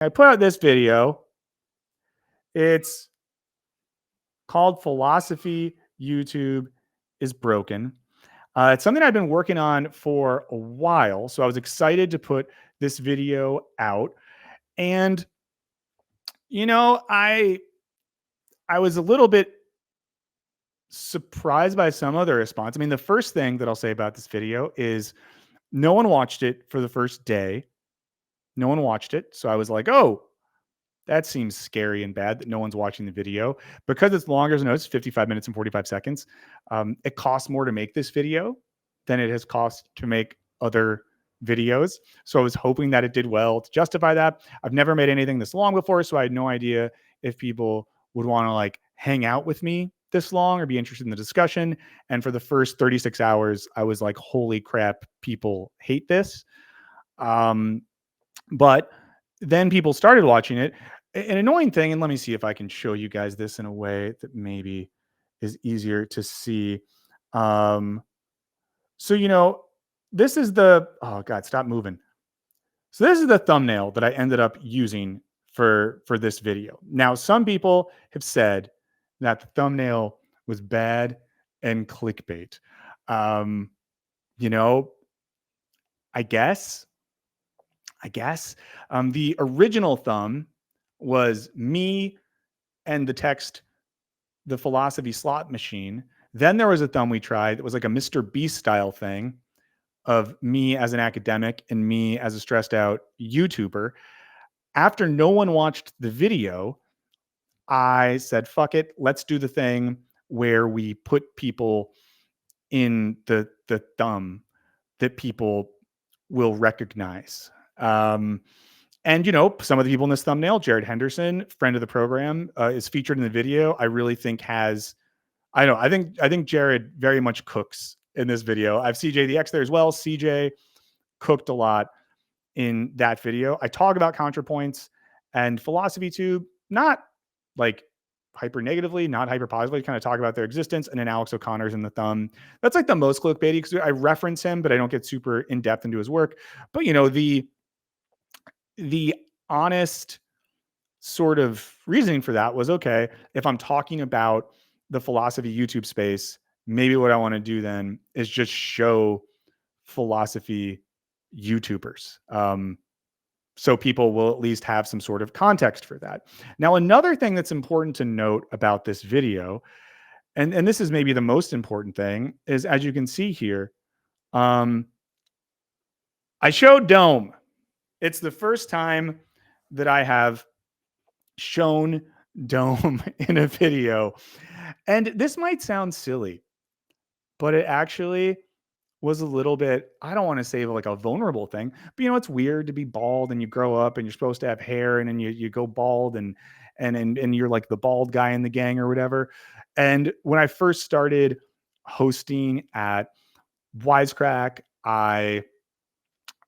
I put out this video. It's called Philosophy YouTube is Broken. It's something I've been working on for a while. So I was excited to put this video out. And, you know, I was a little bit surprised by some of the response. I mean, the first thing that I'll say about this video is no one watched it for the first day. No one watched it. So I was like, oh, that seems scary and bad that no one's watching the video. Because it's longer, as I know, it's 55 minutes and 45 seconds. It costs more to make this video than it has cost to make other videos. So I was hoping that it did well to justify that. I've never made anything this long before, so I had no idea if people would want to like hang out with me this long or be interested in the discussion. And for the first 36 hours, I was like, holy crap, people hate this. But then people started watching it. An annoying thing, and let me see if I can show you guys this in a way that maybe is easier to see. So, you know, this is the, oh God, stop moving. So this is the thumbnail that I ended up using for this video. Now, some people have said that the thumbnail was bad and clickbait. You know, I guess the original thumb was me and the text, the philosophy slot machine. Then there was a thumb we tried that was like a Mr. Beast style thing of me as an academic and me as a stressed out YouTuber. After no one watched the video, I said, fuck it, let's do the thing where we put people in the thumb that people will recognize. And, you know, some of the people in this thumbnail, Jared Henderson, friend of the program, is featured in the video. I really think I think Jared very much cooks in this video. I have CJ the X there as well. CJ cooked a lot in that video. I talk about ContraPoints and Philosophy Tube, not like hyper negatively, not hyper positively, kind of talk about their existence. And then Alex O'Connor's in the thumb. That's like the most clickbaity because I reference him, but I don't get super in depth into his work. But, you know, the honest sort of reasoning for that was, okay, if I'm talking about the philosophy YouTube space, maybe what I want to do then is just show philosophy YouTubers. So people will at least have some sort of context for that. Now, another thing that's important to note about this video, and this is maybe the most important thing, is as you can see here, I showed Dome. It's the first time that I have shown Dome in a video. And this might sound silly, but it actually was a little bit, I don't want to say like a vulnerable thing, but you know, it's weird to be bald and you grow up and you're supposed to have hair and then you go bald and you're like the bald guy in the gang or whatever. And when I first started hosting at Wisecrack, I,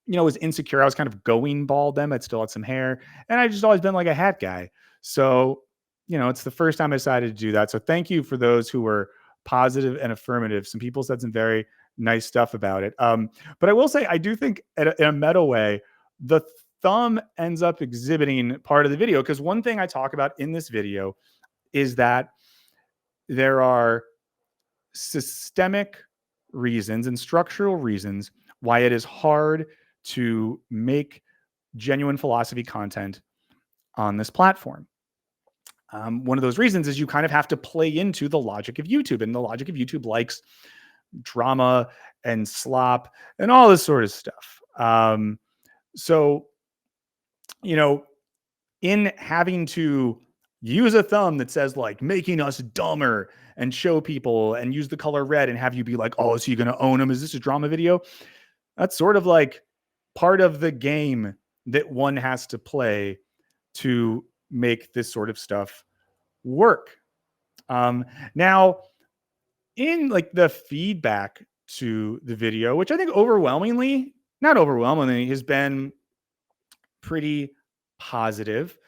you know, was insecure. I was kind of going bald then, but still had some hair. And I just always been like a hat guy. So, you know, it's the first time I decided to do that. So thank you for those who were positive and affirmative. Some people said some very nice stuff about it. But I will say, I do think in a meta way, the thumb ends up exhibiting part of the video. Because one thing I talk about in this video is that there are systemic reasons and structural reasons why it is hard to make genuine philosophy content on this platform. One of those reasons is you kind of have to play into the logic of YouTube, and the logic of YouTube likes drama and slop and all this sort of stuff. So, you know, in having to use a thumb that says like making us dumber and show people and use the color red and have you be like, oh, is he going to own him? Is this a drama video? That's sort of like part of the game that one has to play to make this sort of stuff work. Now, in like the feedback to the video, which I think not overwhelmingly, has been pretty positive.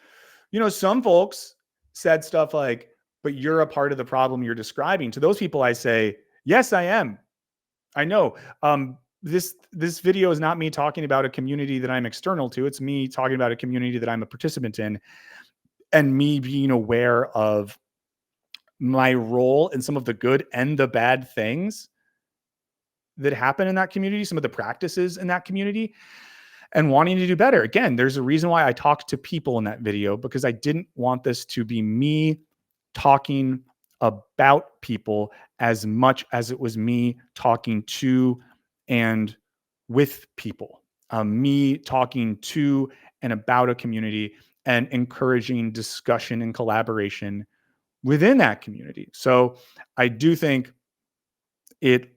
You know, some folks said stuff like, but you're a part of the problem you're describing. To those people, I say, yes, I am. I know. this video is not me talking about a community that I'm external to. It's me talking about a community that I'm a participant in, and me being aware of my role in some of the good and the bad things that happen in that community, some of the practices in that community, and wanting to do better. Again, there's a reason why I talked to people in that video, because I didn't want this to be me talking about people as much as it was me talking to and with people, me talking to and about a community and encouraging discussion and collaboration within that community. So I do think it,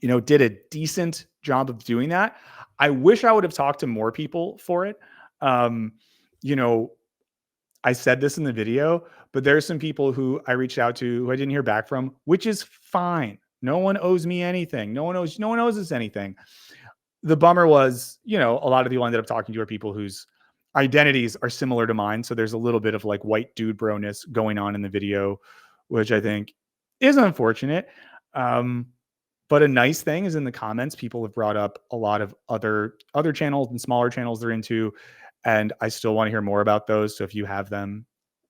did a decent job of doing that. I wish I would have talked to more people for it. Um, you know, I said this in the video, but there's some people who I reached out to who I didn't hear back from, which is fine. No one owes me anything. No one owes us anything. The bummer was, a lot of people I ended up talking to are people whose identities are similar to mine. So there's a little bit of like white dude broness going on in the video, which I think is unfortunate. Um, but a nice thing is in the comments, people have brought up a lot of other channels and smaller channels they're into, and I still want to hear more about those. So if you have them,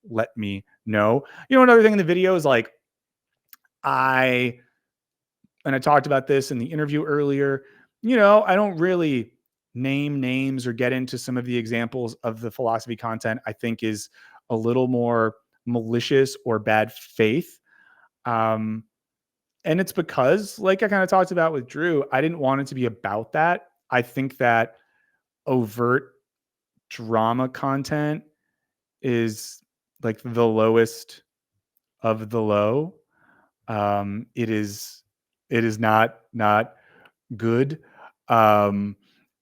let me know. Another thing in the video is like I and I talked about this in the interview earlier. I don't really name names or get into some of the examples of the philosophy content I think is a little more malicious or bad faith. Um, and it's because, like I kind of talked about with Drew, I didn't want it to be about that. I think that overt drama content is like the lowest of the low. It is not good.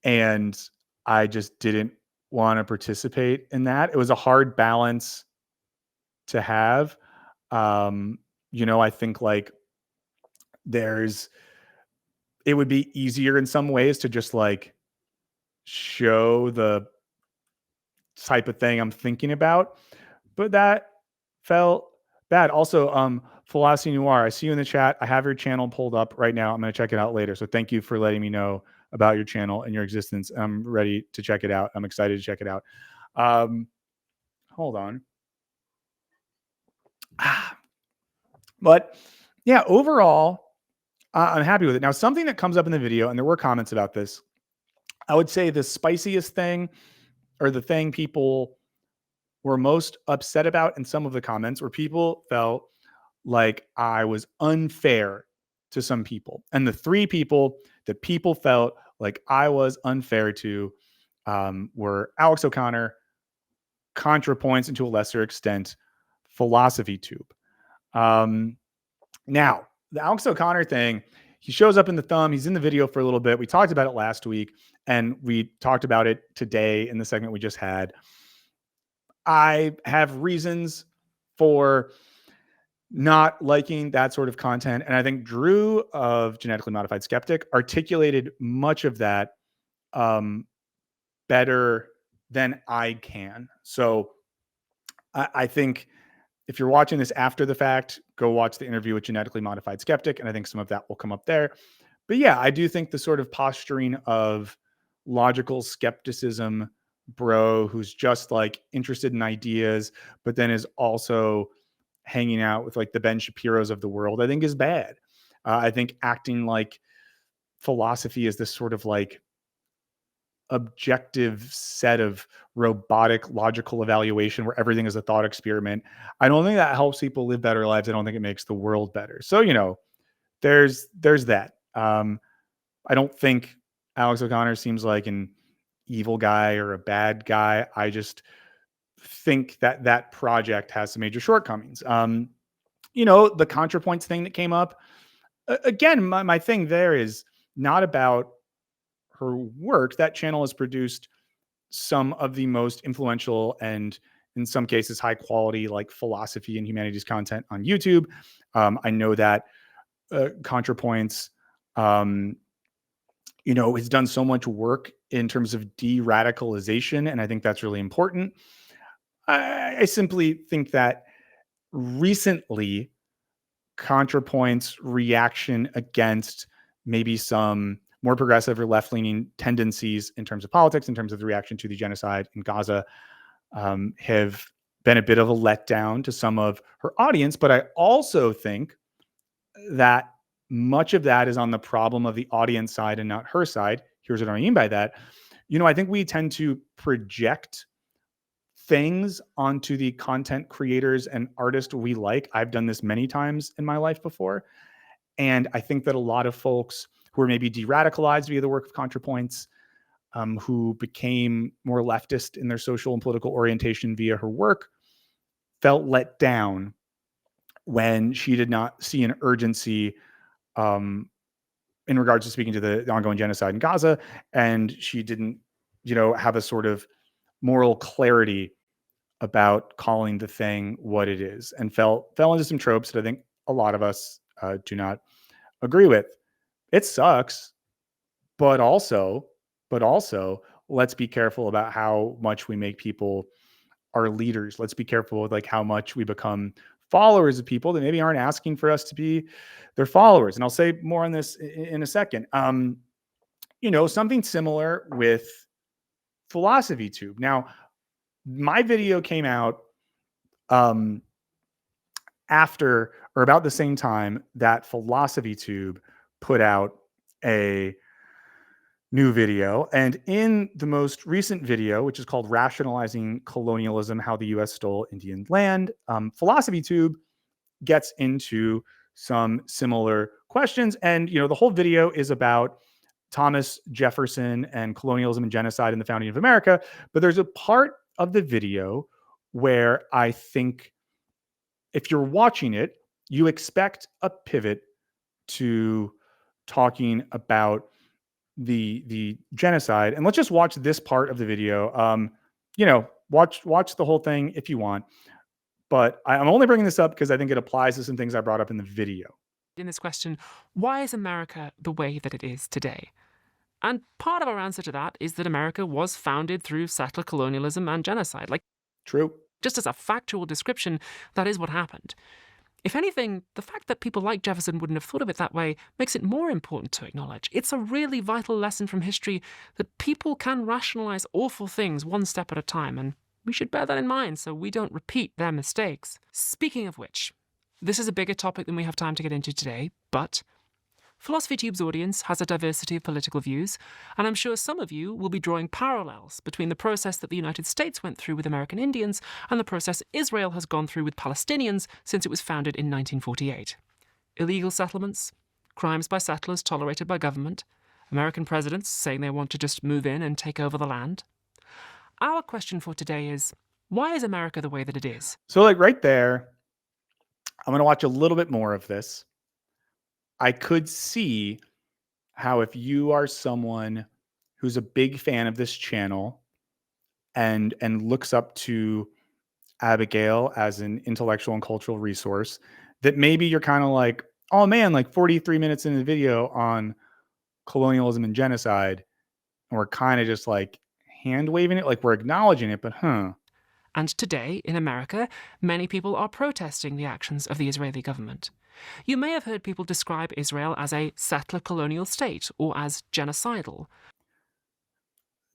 And I just didn't want to participate in that. It was a hard balance to have. I think like there's it would be easier in some ways to just like show the type of thing I'm thinking about, but that felt bad. Also, Philosophy Noir, I see you in the chat. I have your channel pulled up right now. I'm going to check it out later. So thank you for letting me know about your channel and your existence. I'm ready to check it out. I'm excited to check it out. Hold on. But yeah, overall, I'm happy with it. Now, something that comes up in the video, and there were comments about this, I would say the spiciest thing, or the thing people were most upset about in some of the comments, where people felt like I was unfair to some people. And the three people that people felt like I was unfair to were Alex O'Connor, ContraPoints, and to a lesser extent, Philosophy Tube. Now, the Alex O'Connor thing, he shows up in the thumb. He's in the video for a little bit. We talked about it last week, and we talked about it today in the segment we just had. I have reasons for not liking that sort of content. And I think Drew of Genetically Modified Skeptic articulated much of that better than I can. So I think if you're watching this after the fact, go watch the interview with Genetically Modified Skeptic. And I think some of that will come up there. But yeah, I do think the sort of posturing of logical skepticism bro who's just like interested in ideas, but then is also hanging out with like the Ben Shapiro's of the world, I think is bad. I think acting like philosophy is this sort of like objective set of robotic logical evaluation where everything is a thought experiment. I don't think that helps people live better lives. I don't think it makes the world better. So, there's that. I don't think Alex O'Connor seems like an evil guy or a bad guy. I just think that project has some major shortcomings. The ContraPoints thing that came up, again, my thing there is not about her work. That channel has produced some of the most influential and in some cases high quality like philosophy and humanities content on YouTube. I know that ContraPoints, has done so much work in terms of de-radicalization, and I think that's really important. I simply think that recently ContraPoints' reaction against maybe some more progressive or left-leaning tendencies in terms of politics, in terms of the reaction to the genocide in Gaza, have been a bit of a letdown to some of her audience. But I also think that much of that is on the problem of the audience side and not her side. Here's what I mean by that. I think we tend to project things onto the content creators and artists we like. I've done this many times in my life before. And I think that a lot of folks who are maybe de-radicalized via the work of ContraPoints, who became more leftist in their social and political orientation via her work, felt let down when she did not see an urgency in regards to speaking to the ongoing genocide in Gaza, and she didn't, have a sort of moral clarity about calling the thing what it is, and fell into some tropes that I think a lot of us do not agree with. It sucks, but also, let's be careful about how much we make people our leaders. Let's be careful with like how much we become followers of people that maybe aren't asking for us to be their followers. And I'll say more on this in a second. Something similar with Philosophy Tube. Now, my video came out after or about the same time that Philosophy Tube put out a new video. And in the most recent video, which is called Rationalizing Colonialism, How the US Stole Indian Land, Philosophy Tube gets into some similar questions. And, the whole video is about Thomas Jefferson and colonialism and genocide in the founding of America. But there's a part of the video where I think if you're watching it, you expect a pivot to talking about the genocide. And let's just watch this part of the video. Watch the whole thing if you want. But I'm only bringing this up because I think it applies to some things I brought up in the video. In this question, why is America the way that it is today? And part of our answer to that is that America was founded through settler colonialism and genocide. True. Just as a factual description, that is what happened. If anything, the fact that people like Jefferson wouldn't have thought of it that way makes it more important to acknowledge. It's a really vital lesson from history that people can rationalize awful things one step at a time, and we should bear that in mind so we don't repeat their mistakes. Speaking of which, this is a bigger topic than we have time to get into today, but Philosophy Tube's audience has a diversity of political views, and I'm sure some of you will be drawing parallels between the process that the United States went through with American Indians and the process Israel has gone through with Palestinians since it was founded in 1948. Illegal settlements, crimes by settlers tolerated by government, American presidents saying they want to just move in and take over the land. Our question for today is, why is America the way that it is? So right there, I'm going to watch a little bit more of this. I could see how if you are someone who's a big fan of this channel and looks up to Abigail as an intellectual and cultural resource, that maybe you're kind of like, oh man, like 43 minutes into the video on colonialism and genocide, and we're kind of just like hand waving it, like we're acknowledging it, but And today, in America, many people are protesting the actions of the Israeli government. You may have heard people describe Israel as a settler colonial state or as genocidal.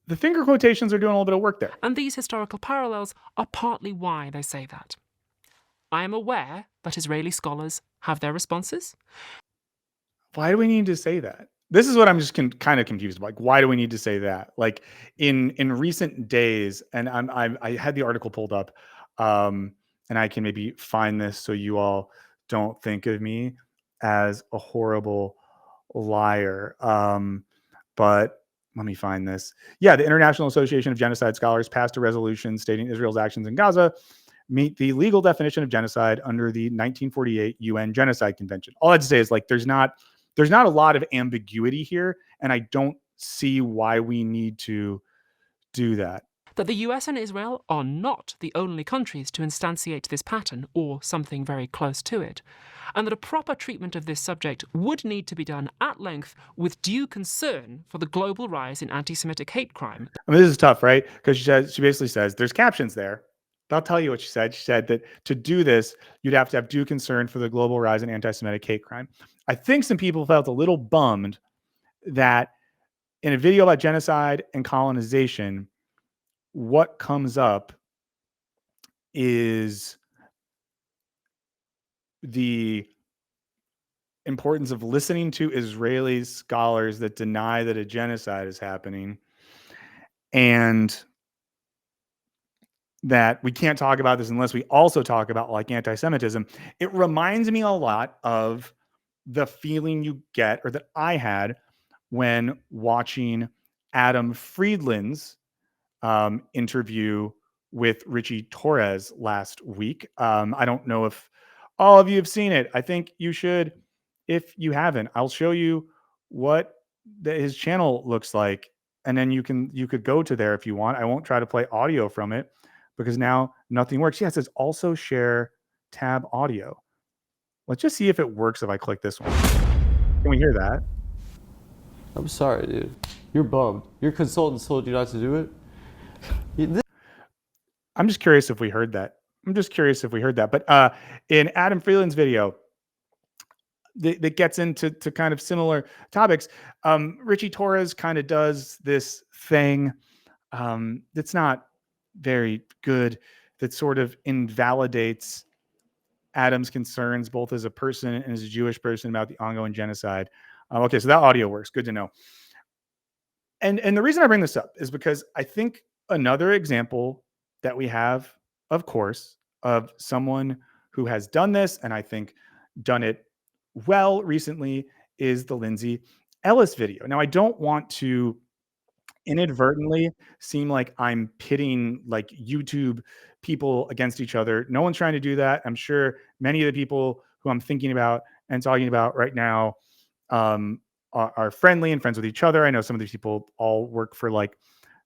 The finger quotations are doing a little bit of work there. And these historical parallels are partly why they say that. I am aware that Israeli scholars have their responses. Why do we need to say that? This is what I'm just kind of confused about. Like, why do we need to say that? Like in recent days, and I had the article pulled up, and I can maybe find this so you all don't think of me as a horrible liar. But let me find this. Yeah, the International Association of Genocide Scholars passed a resolution stating Israel's actions in Gaza meet the legal definition of genocide under the 1948 UN Genocide Convention. All I'd say is like there's not a lot of ambiguity here, and I don't see why we need to do that. That the US and Israel are not the only countries to instantiate this pattern, or something very close to it, and that a proper treatment of this subject would need to be done at length with due concern for the global rise in anti-Semitic hate crime. I mean, this is tough, right? Because she basically says, there's captions there. I'll tell you what she said. She said that to do this, you'd have to have due concern for the global rise in anti-Semitic hate crime. I think some people felt a little bummed that in a video about genocide and colonization, what comes up is the importance of listening to Israeli scholars that deny that a genocide is happening, and that we can't talk about this unless we also talk about like anti-Semitism. It reminds me a lot of the feeling you get, or that I had, when watching Adam Friedland's interview with Richie Torres last week. I don't know if all of you have seen it. I think you should. If you haven't, I'll show you what his channel looks like, and then you could go to there if you want. I won't try to play audio from it because now nothing works. Yeah, it says also share tab audio. Let's just see if it works if I click this one. Can we hear that? I'm sorry, dude. You're bummed. Your consultant told you not to do it? I'm just curious if we heard that. But in Adam Freeland's video, that gets into kind of similar topics, Richie Torres kind of does this thing that's not very good, that sort of invalidates Adam's concerns, both as a person and as a Jewish person, about the ongoing genocide. Okay, so that audio works. Good to know. And the reason I bring this up is because I think another example that we have, of course, of someone who has done this, and I think done it well recently, is the Lindsay Ellis video. Now, I don't want to inadvertently seem like I'm pitting like YouTube people against each other. No one's trying to do that. I'm sure many of the people who I'm thinking about and talking about right now um, are friendly and friends with each other. I know some of these people all work for like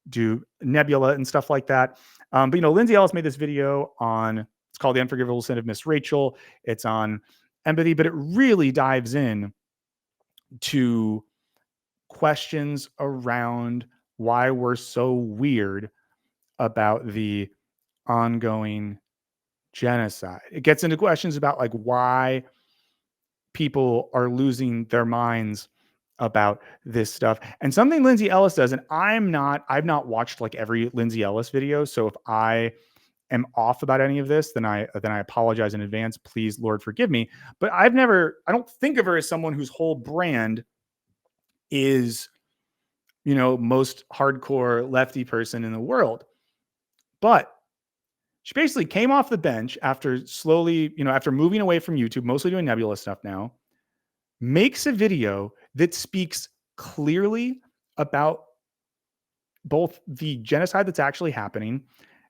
do Nebula and stuff like that. But Lindsay Ellis made this video on, it's called The Unforgivable Sin of Miss Rachel. It's on empathy, but it really dives in to questions around why we're so weird about the ongoing genocide. It gets into questions about like why people are losing their minds about this stuff. And something Lindsay Ellis does, and I've not watched like every Lindsay Ellis video. So if I am off about any of this, then I apologize in advance. Please, Lord, forgive me. But I don't think of her as someone whose whole brand is, most hardcore lefty person in the world. But she basically came off the bench after slowly, after moving away from YouTube, mostly doing Nebula stuff now, makes a video that speaks clearly about both the genocide that's actually happening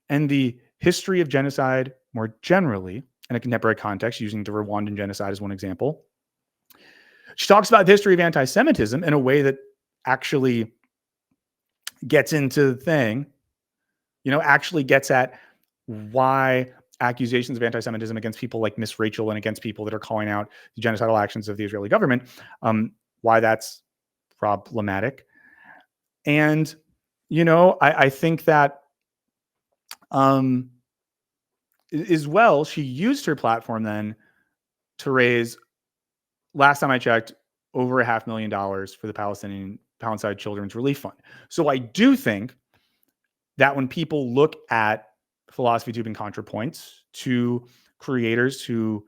and the history of genocide more generally in a contemporary context, using the Rwandan genocide as one example. She talks about the history of anti-Semitism in a way that actually gets into the thing, actually gets at why accusations of anti-Semitism against people like Miss Rachel and against people that are calling out the genocidal actions of the Israeli government, why that's problematic. And, I think that as well, she used her platform then to raise, last time I checked, over $500,000 for the Palestine Children's Relief Fund. So I do think that when people look at philosophy tube and ContraPoints to creators who,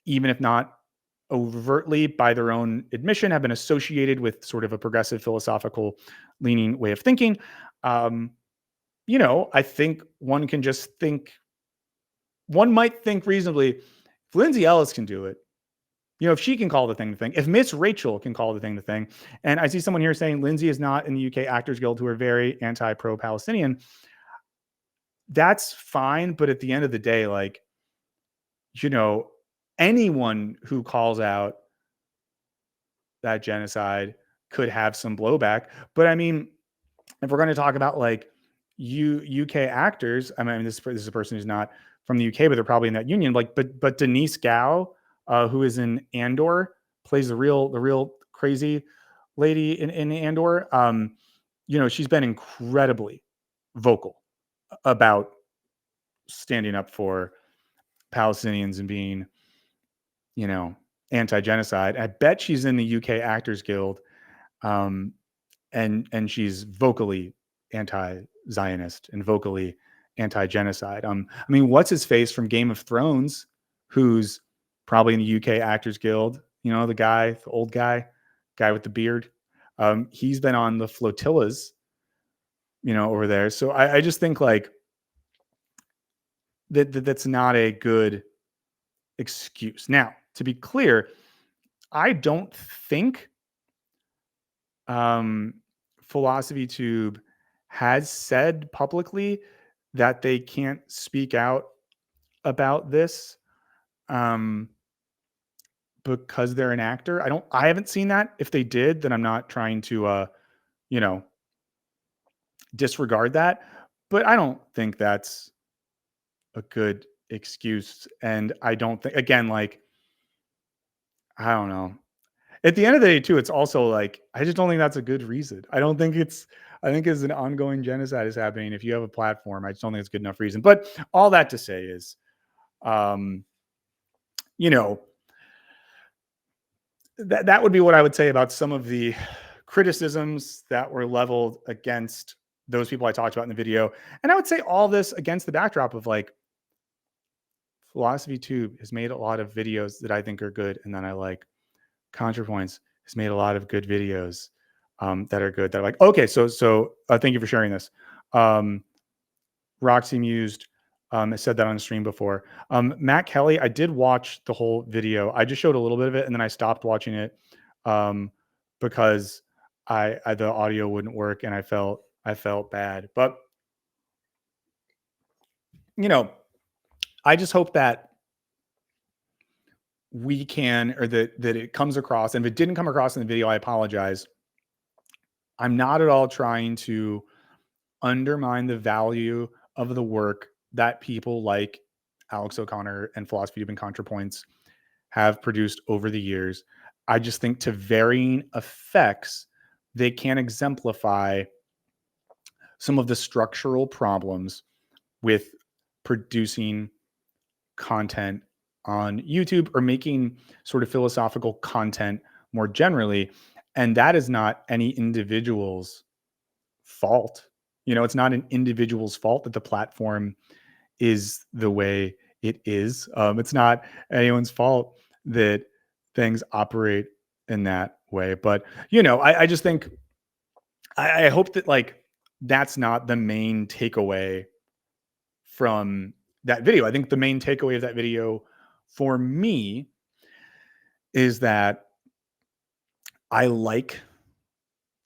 even if not overtly by their own admission, have been associated with sort of a progressive philosophical leaning way of thinking, I think one might think reasonably, if Lindsay Ellis can do it, if she can call the thing the thing, if Miss Rachel can call the thing the thing, and I see someone here saying Lindsay is not in the UK Actors Guild, who are very anti-pro-Palestinian, that's fine. But at the end of the day, like, anyone who calls out that genocide could have some blowback. But I mean, if we're going to talk about like UK actors, I mean, this is a person who's not from the UK, but they're probably in that union. Like, but Denise Gow, who is in Andor, plays the real crazy lady in Andor. She's been incredibly vocal about standing up for Palestinians and being, anti-genocide. I bet she's in the UK Actors Guild. and she's vocally anti-Zionist and vocally anti-genocide. I mean, what's his face from Game of Thrones, who's probably in the UK Actors Guild? You know, the old guy with the beard. He's been on the flotillas, you know, over there. So I just think like that's not a good excuse. Now, to be clear, I don't think Philosophy Tube has said publicly that they can't speak out about this because they're an actor. I haven't seen that. If they did, then I'm not trying to you know, disregard that. But I don't think that's a good excuse. And I don't think, again, like, I don't know. At the end of the day, too, it's also like, I just don't think that's a good reason. I think as an ongoing genocide is happening, if you have a platform, I just don't think it's a good enough reason. But all that to say is, you know, that would be what I would say about some of the criticisms that were leveled against those people I talked about in the video. And I would say all this against the backdrop of like, Philosophy Tube has made a lot of videos that I think are good and that I like. ContraPoints has made a lot of good videos that are good. That are like, okay, so thank you for sharing this. Roxy Mused I said that on the stream before. Matt Kelly, I did watch the whole video. I just showed a little bit of it and then I stopped watching it because the audio wouldn't work and I felt bad. But you know, I just hope that we can, or that it comes across. And if it didn't come across in the video, I apologize. I'm not at all trying to undermine the value of the work that people like Alex O'Connor and Philosophy Tube and ContraPoints have produced over the years. I just think to varying effects, they can exemplify some of the structural problems with producing content on YouTube or making sort of philosophical content more generally. And that is not any individual's fault. You know, it's not an individual's fault that the platform is the way it is. It's not anyone's fault that things operate in that way. But, you know, I just think, I hope that like, that's not the main takeaway from that video. I think the main takeaway of that video for me is that I like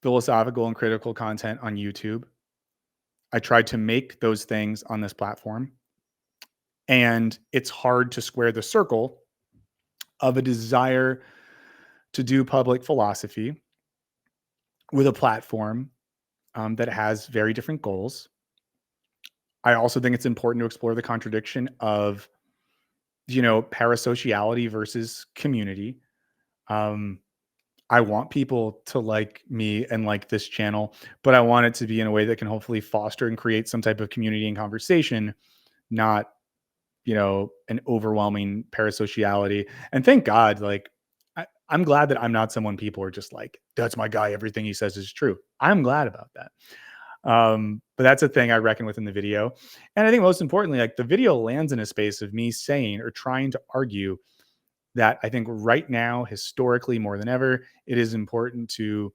philosophical and critical content on YouTube. I tried to make those things on this platform. And it's hard to square the circle of a desire to do public philosophy with a platform that has very different goals. I also think it's important to explore the contradiction of, you know, parasociality versus community. I want people to like me and like this channel, but I want it to be in a way that can hopefully foster and create some type of community and conversation, not, you know, an overwhelming parasociality. And thank God, like, I'm glad that I'm not someone people are just like, that's my guy. Everything he says is true. I'm glad about that. But that's a thing I reckon with in the video. And I think most importantly, like the video lands in a space of me saying or trying to argue that I think right now, historically more than ever, it is important to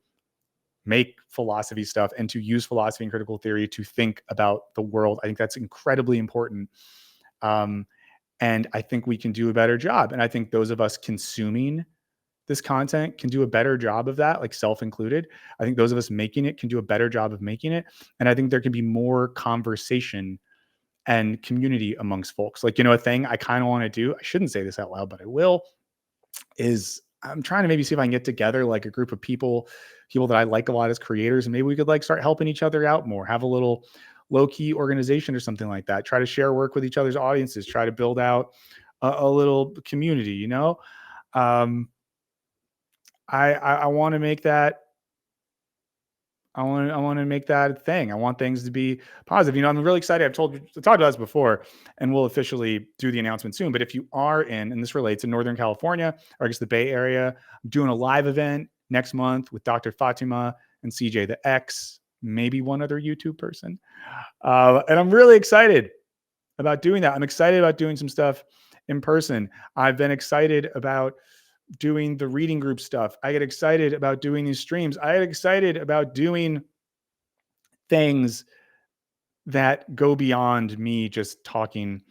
make philosophy stuff and to use philosophy and critical theory to think about the world. I think that's incredibly important. And I think we can do a better job. And I think those of us consuming this content can do a better job of that, like self included. I think those of us making it can do a better job of making it. And I think there can be more conversation and community amongst folks. Like, you know, a thing I kind of want to do, I shouldn't say this out loud, but I will, is I'm trying to maybe see if I can get together like a group of people that I like a lot as creators, and maybe we could like start helping each other out more, have a little low key organization or something like that, try to share work with each other's audiences, try to build out a little community, you know? I want to make that, I want to make that a thing. I want things to be positive. You know, I'm really excited. I talked about this before, and we'll officially do the announcement soon. But if you are in, and this relates to Northern California, or I guess the Bay Area, I'm doing a live event next month with Dr. Fatima and CJ the X, maybe one other YouTube person. And I'm really excited about doing that. I'm excited about doing some stuff in person. I've been excited about doing the reading group stuff. I get excited about doing these streams. I get excited about doing things that go beyond me just talking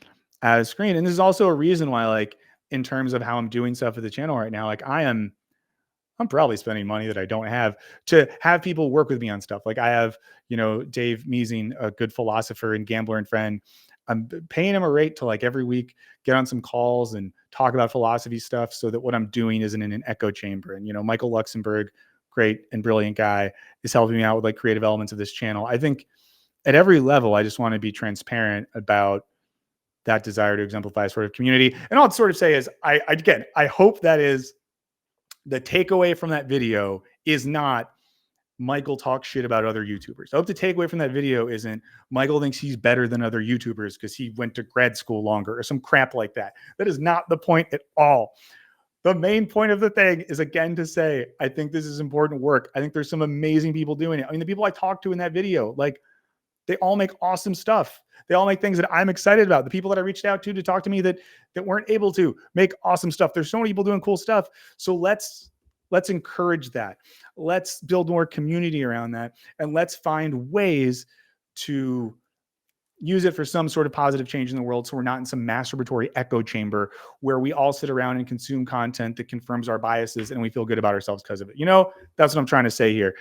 at a screen. And this is also a reason why, like, in terms of how I'm doing stuff for the channel right now, like I'm probably spending money that I don't have to have people work with me on stuff. Like I have, Dave Measing, a good philosopher and gambler and friend. I'm paying him a rate to, like, every week get on some calls and talk about philosophy stuff so that what I'm doing isn't in an echo chamber. And, Michael Luxembourg, great and brilliant guy, is helping me out with like creative elements of this channel. I think at every level, I just want to be transparent about that desire to exemplify sort of community. And all I'd sort of say is, I hope that is the takeaway from that video is not Michael talks shit about other YouTubers. I hope the takeaway from that video isn't Michael thinks he's better than other YouTubers because he went to grad school longer or some crap like that. That is not the point at all. The main point of the thing is, again, to say, I think this is important work. I think there's some amazing people doing it. I mean, the people I talked to in that video, like, they all make awesome stuff. They all make things that I'm excited about. The people that I reached out to talk to me that weren't able to make awesome stuff. There's so many people doing cool stuff. So let's encourage that. Let's build more community around that. And let's find ways to use it for some sort of positive change in the world, so we're not in some masturbatory echo chamber where we all sit around and consume content that confirms our biases and we feel good about ourselves because of it. That's what I'm trying to say here.